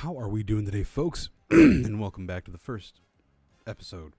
How are we doing today, folks? And welcome back to the first episode.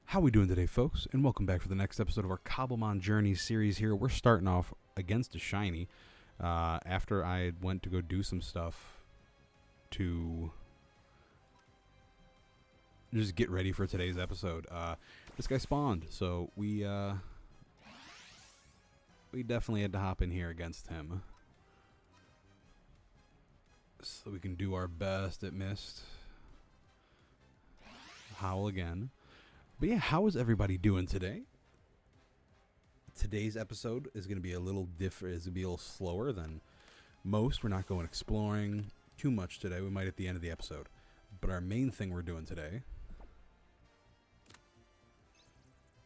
How are we doing today, folks? And welcome back for the next episode of our Cobblemon Journys series here. We're starting off against a shiny after I went to go do some stuff to just get ready for today's episode. This guy spawned, so we definitely had to hop in here against him. So we can do our best at missed. Howl again. But yeah, how is everybody doing today? Today's episode is going to be a little different. It's going to be a little slower than most. We're not going exploring too much today. We might at the end of the episode. But our main thing we're doing today.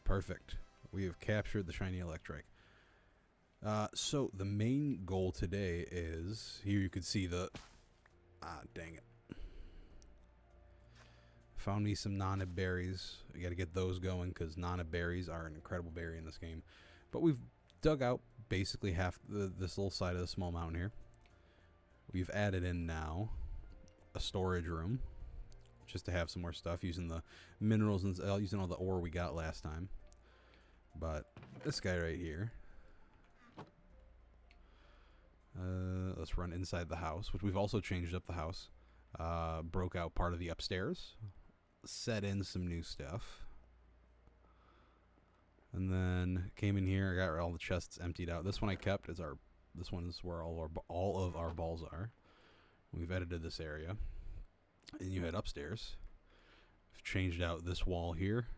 Perfect. We have captured the shiny electric. So the main goal today is, here you can see the... dang it. Found me some nana berries. I got to get those going because nana berries are an incredible berry in this game. But we've dug out basically half this little side of the small mountain here. We've added in now a storage room just to have some more stuff using the minerals and using all the ore we got last time. But this guy right here. Let's run inside the house, which we've also changed up the house. Broke out part of the upstairs. Set in some new stuff. And then came in here. I got all the chests emptied out. This one I kept. This one is where all of our balls are. We've edited this area. And you head upstairs. We've changed out this wall here.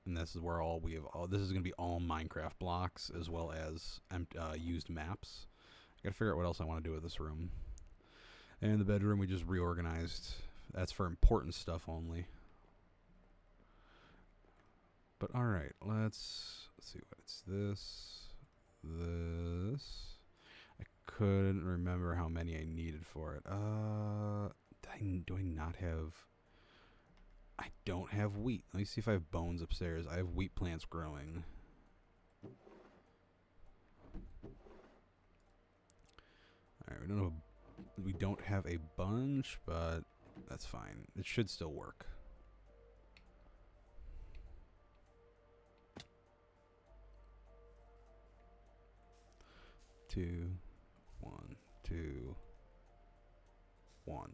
And this is where this is going to be all Minecraft blocks as well as used maps. I gotta figure out what else I want to do with this room. And the bedroom we just reorganized. That's for important stuff only. But alright, let's see what it's this. I couldn't remember how many I needed for it. Do I not have... I don't have wheat. Let me see if I have bones upstairs. I have wheat plants growing. Alright, we don't have a bunch, but that's fine. It should still work. 2, 1, 2, 1.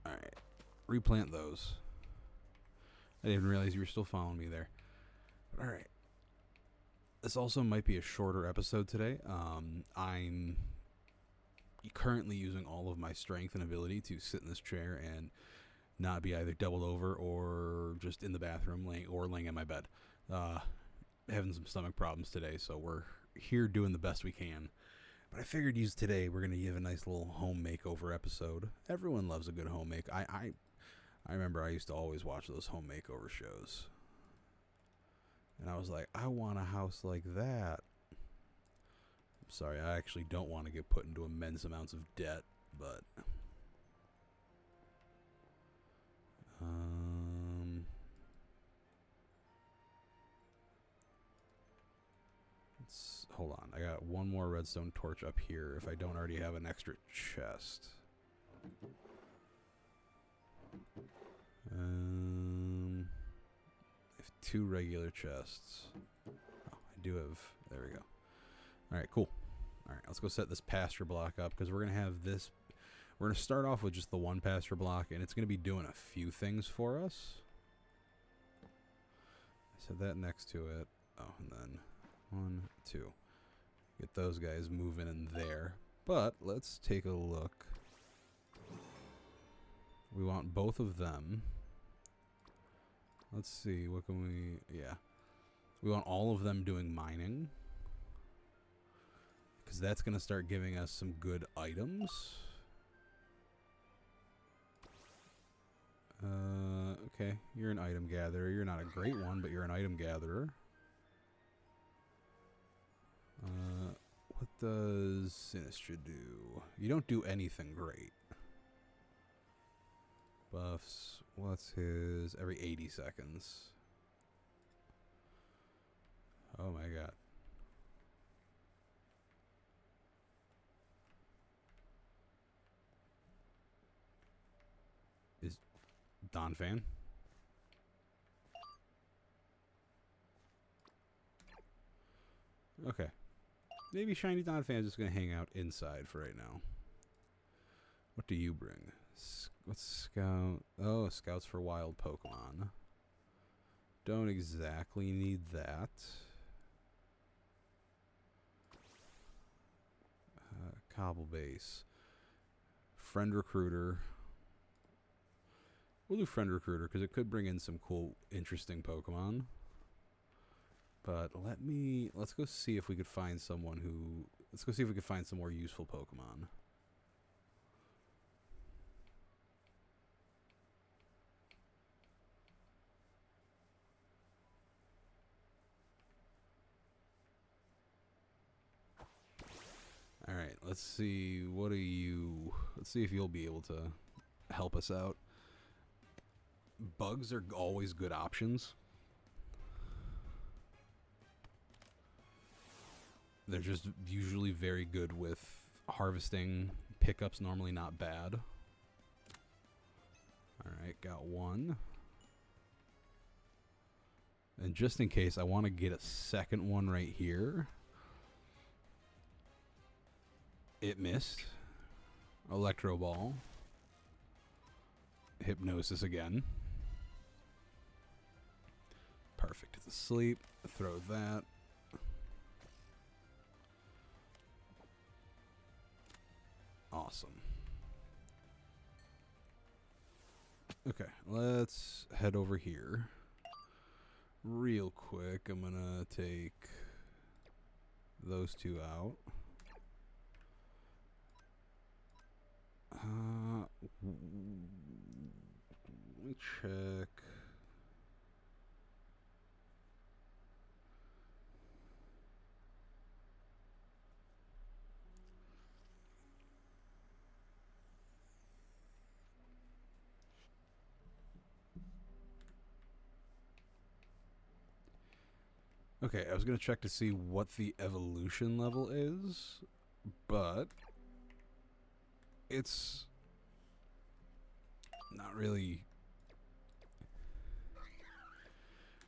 Alright. Replant those. I didn't realize you were still following me there. Alright. This also might be a shorter episode today. I'm currently using all of my strength and ability to sit in this chair and not be either doubled over or just in the bathroom laying in my bed. Having some stomach problems today, so we're here doing the best we can. But I figured today we're going to give a nice little home makeover episode. Everyone loves a good home make. I remember I used to always watch those home makeover shows. And I was like, I want a house like that. I'm sorry, I actually don't want to get put into immense amounts of debt, but... hold on, I got one more redstone torch up here if I don't already have an extra chest. I have 2 regular chests. Oh, I do have... There we go. Alright, cool. Alright, let's go set this pasture block up because we're going to have this... We're going to start off with just the one pasture block and it's going to be doing a few things for us. I set that next to it. Oh, and then 1, 2. Get those guys moving in there. But let's take a look. We want both of them. Let's see, what can we... Yeah. We want all of them doing mining. Because that's going to start giving us some good items. Okay, you're an item gatherer. You're not a great one, but you're an item gatherer. What does Sinistra do? You don't do anything great. Buffs. What's his? Every 80 seconds. Oh my god. Donphan. Okay. Maybe Shiny Donphan is just going to hang out inside for right now. What do you bring? What's Scout? Oh, Scouts for wild Pokemon. Don't exactly need that. Cobble Base. Friend Recruiter. We'll do Friend Recruiter because it could bring in some cool, interesting Pokemon. But let's go see if we could find someone who... Let's go see if we could find some more useful Pokemon. Alright, let's see. What are you... Let's see if you'll be able to help us out. Bugs are always good options. They're just usually very good with harvesting. Pickups normally not bad. Alright, got one. And just in case, I want to get a second one right here. It missed. Electro Ball. Hypnosis again. Perfect. It's asleep. Throw that. Awesome. Okay, let's head over here. Real quick, I'm gonna take those two out. Let me check. Okay, I was going to check to see what the evolution level is, but it's not really...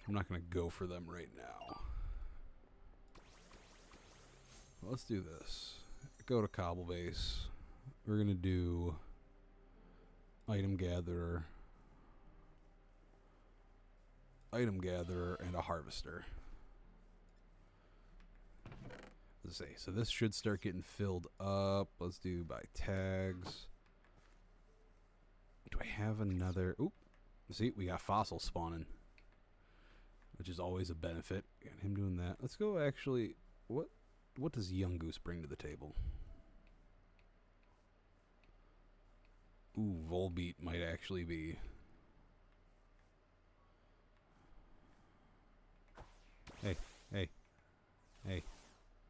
I'm not going to go for them right now. Let's do this. Go to Cobble Base. We're going to do Item Gatherer, and a Harvester. Let's see. So this should start getting filled up. Let's do by tags. Do I have another? Oop. See, we got fossils spawning, which is always a benefit. Got him doing that. Let's go actually. What does Young Goose bring to the table? Ooh, Volbeat might actually be.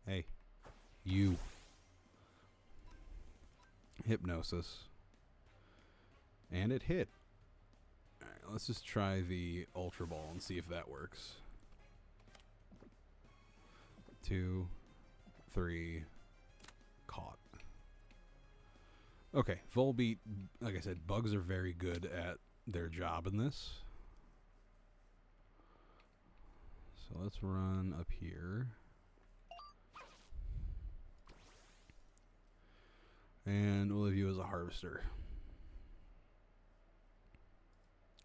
Hey, you. Hypnosis. And it hit. Alright, let's just try the Ultra Ball and see if that works. 2, 3, caught. Okay, Volbeat, like I said, bugs are very good at their job in this. So let's run up here. And we'll leave you as a harvester.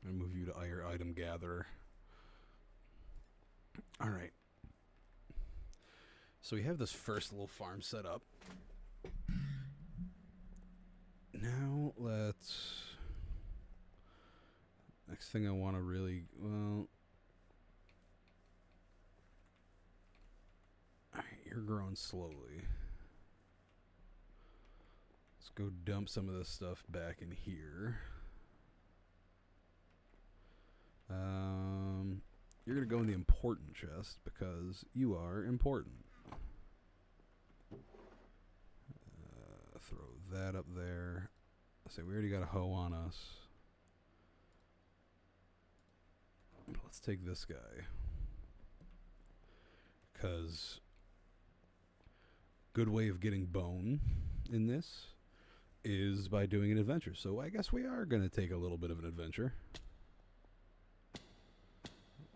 And move you to Item Gatherer. Alright. So we have this first little farm set up. Now let's... Next thing I want to really... Well... Alright, you're growing slowly. Let's go dump some of this stuff back in here. You're going to go in the important chest because you are important. Throw that up there. So we already got a hoe on us. Let's take this guy. Because good way of getting bone in this is by doing an adventure. So I guess we are going to take a little bit of an adventure.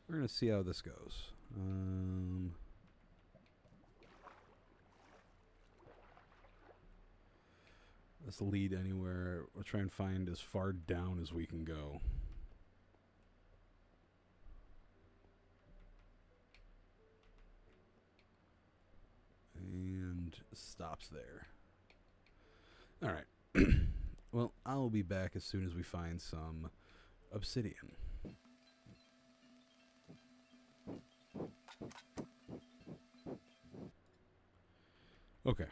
We're going to see how this goes. Let's lead anywhere. We'll try and find as far down as we can go. And stops there. All right. Well, I'll be back as soon as we find some obsidian. Okay.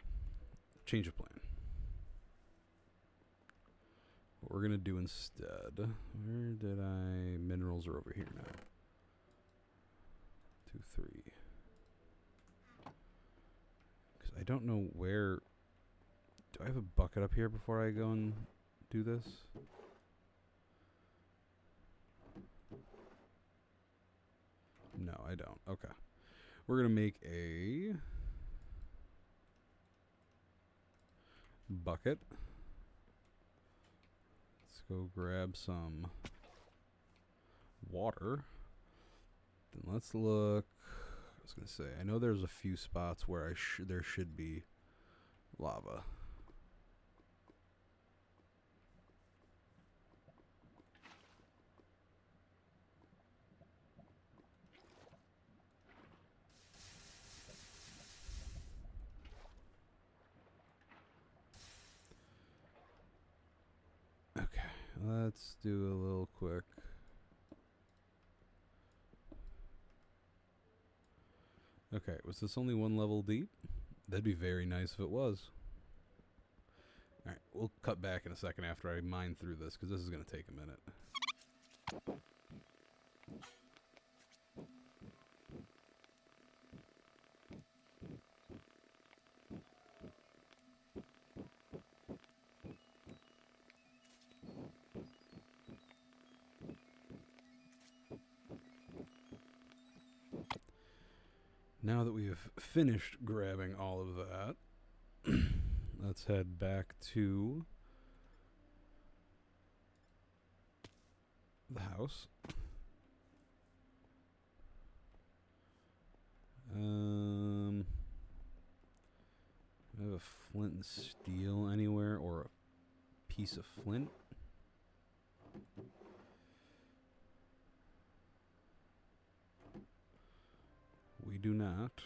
Change of plan. What we're going to do instead... Where did I... Minerals are over here now. 2, 3... I don't know where... Do I have a bucket up here before I go and do this? No, I don't. Okay. We're going to make a... bucket. Let's go grab some water. Then let's look... I was going to say, I know there's a few spots where there should be lava. Okay, let's do a little quick. Okay, was this only one level deep? That'd be very nice if it was. Alright, we'll cut back in a second after I mine through this, because this is going to take a minute. Now that we have finished grabbing all of that, let's head back to the house. I have a flint and steel anywhere, or a piece of flint. We do not.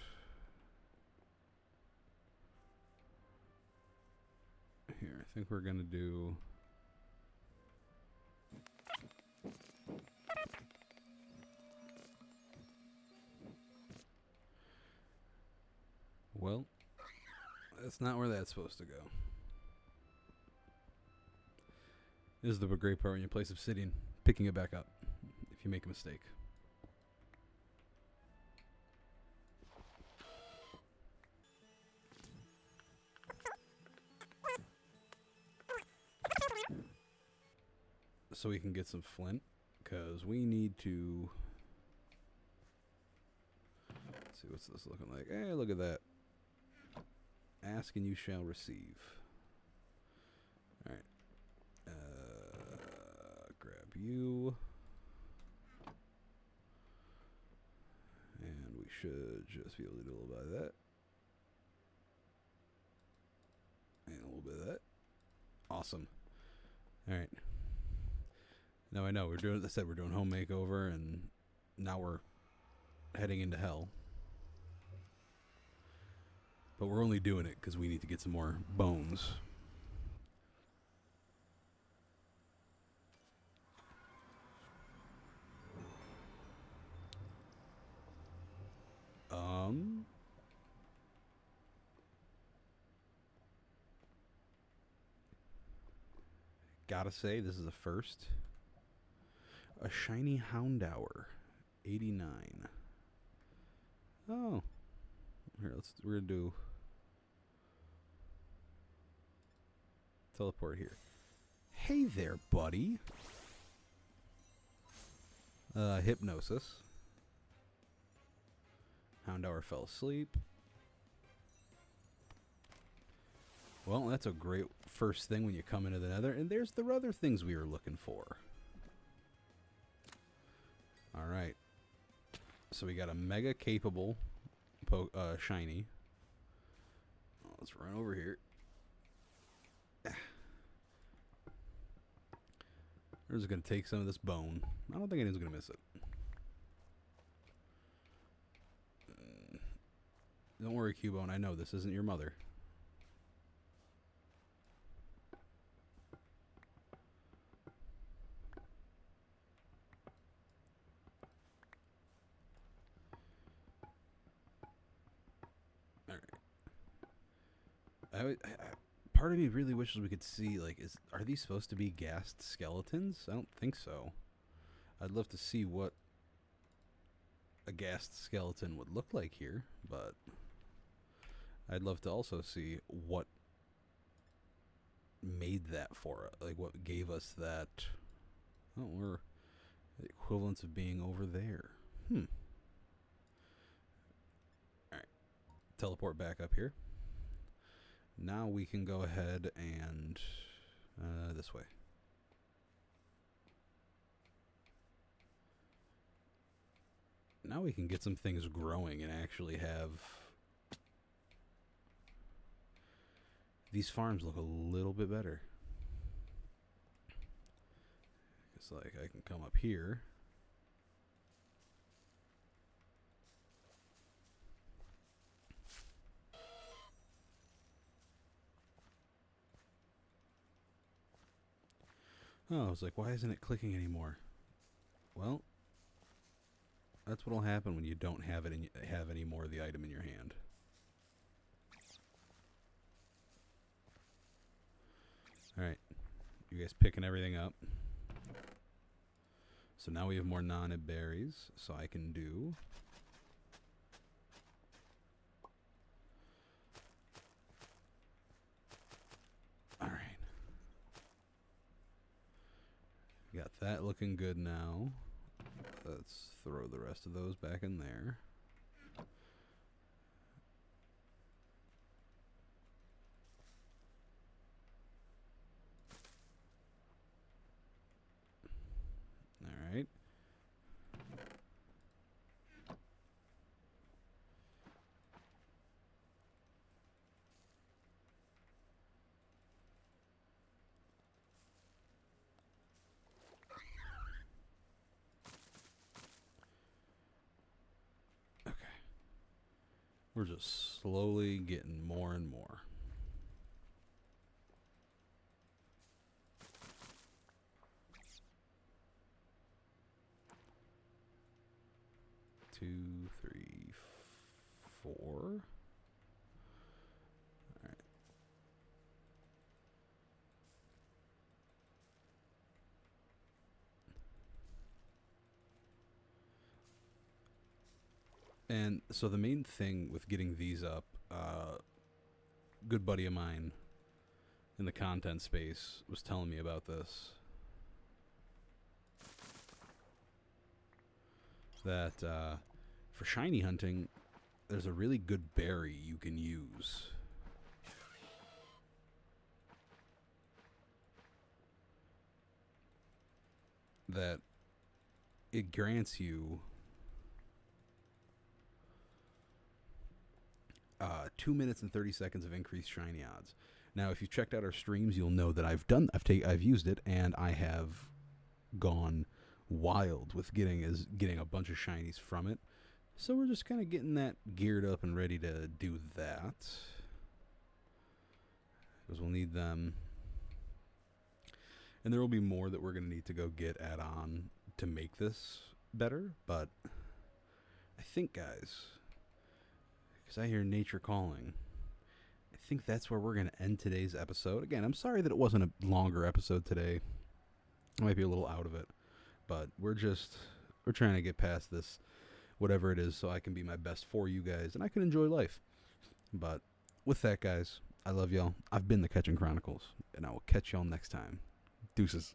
Here, I think we're going to do... Well, that's not where that's supposed to go. This is the great part when you place obsidian, picking it back up if you make a mistake. So we can get some flint, because we need to... Let's see, what's this looking like? Hey, look at that. Ask and you shall receive. Alright. Grab you. And we should just be able to do a little bit of that. And a little bit of that. Awesome. Alright. Now I know we're doing, as I said, we're doing home makeover, and now we're heading into hell. But we're only doing it because we need to get some more bones. Gotta say, this is a first. A shiny Houndour, 89. Oh, here we're gonna do teleport here. Hey there, buddy. Hypnosis. Houndour fell asleep. Well, that's a great first thing when you come into the nether. And there's the other things we were looking for. Alright. So we got a mega capable shiny. Let's run over here. We're just going to take some of this bone. I don't think anyone's going to miss it. Don't worry, Cubone. I know this isn't your mother. Alright. Part of me really wishes we could see, like, are these supposed to be gassed skeletons? I don't think so. I'd love to see what a gassed skeleton would look like here, but I'd love to also see what made that for us, like what gave us that. Oh, we're the equivalence of being over there. Alright, teleport back up here. Now we can go ahead and this way. Now we can get some things growing and actually have these farms look a little bit better. It's like I can come up here. Oh, I was like, why isn't it clicking anymore? Well, that's what'll happen when you don't have any more of the item in your hand. All right, you guys picking everything up. So now we have more non-ib berries, so I can do. All right. Got that looking good now. Let's throw the rest of those back in there. All right. We're just slowly getting more and more. Two, three, four. All right. And so the main thing with getting these up, good buddy of mine in the content space was telling me about this. That for shiny hunting, there's a really good berry you can use. That it grants you 2 minutes and 30 seconds of increased shiny odds. Now, if you've checked out our streams, you'll know that I've used it, and I have gone wild with getting a bunch of shinies from it. So we're just kind of getting that geared up and ready to do that, because we'll need them, and there will be more that we're going to need to go get add-on to make this better. But I think, guys, because I hear nature calling, I think that's where we're going to end today's episode. Again, I'm sorry that it wasn't a longer episode today. I might be a little out of it, but we're trying to get past this, whatever it is, so I can be my best for you guys and I can enjoy life. But with that, guys, I love y'all. I've been the Catching Chronicles, and I will catch y'all next time. Deuces.